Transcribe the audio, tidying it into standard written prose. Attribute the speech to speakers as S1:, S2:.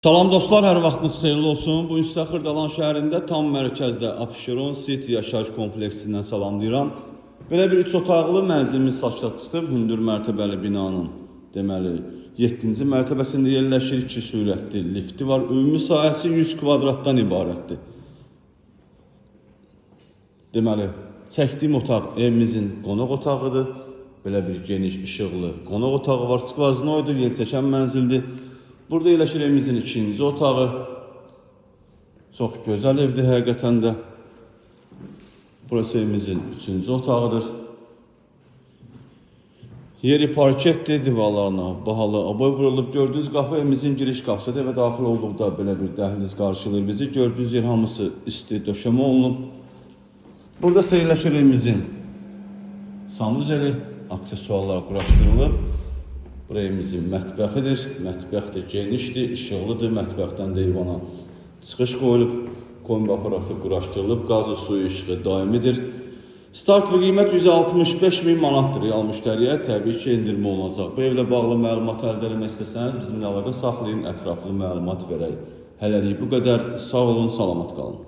S1: Salam dostlar, hər vaxtınız xeyirli olsun. Bu gün sizə Xırdalan şəhərində tam mərkəzdə Abşeron City yaşayış kompleksindən salamlayıram. Belə bir 3 otaqlı mənzilimiz satışa çıxıb. Hündür mərtəbəli binanın deməli 7-ci mərtəbəsində yerləşir. 2 sürətli lifti var. Ümumi sahəsi 100 kvadratdan ibarətdir. Deməli, çəkdiyim otaq evimizin qonaq otağıdır. Belə bir geniş işıqlı qonaq otağı var. Skvaznoydur, yelçəkən mənzildir. Burada yerləşir evimizin ikinci otağı. Çox gözəl evdir həqiqətən də. Burası evimizin üçüncü otağıdır. Yeri parketdir, divarlarına bahalı aboy vurulub. Gördüyünüz qapı evimizin giriş qapısıdır və daxil olduqda belə bir dəhliz qarşılayır bizi. Gördüyünüz yer hamısı isti döşəmə olunub. Burada yerləşir evimizin sanuzeli, aksesuarlar quraşdırılıb. Burası evimizin mətbəxidir. Mətbəx də genişdir, işıqlıdır. Mətbəxdən də eyvana çıxış qoyulub. Kombi aparatı quraşdırılıb. Qazı, suyu, işığı daimidir. Start və qiymət 165.000 manatdır. Real müştəriyə təbii ki, endirmə olacaq. Bu evlə bağlı məlumat əldə etmək istəsəniz bizimlə əlaqə saxlayın, ətraflı məlumat verək. Hələlik bu qədər. Sağ olun, salamat qalın.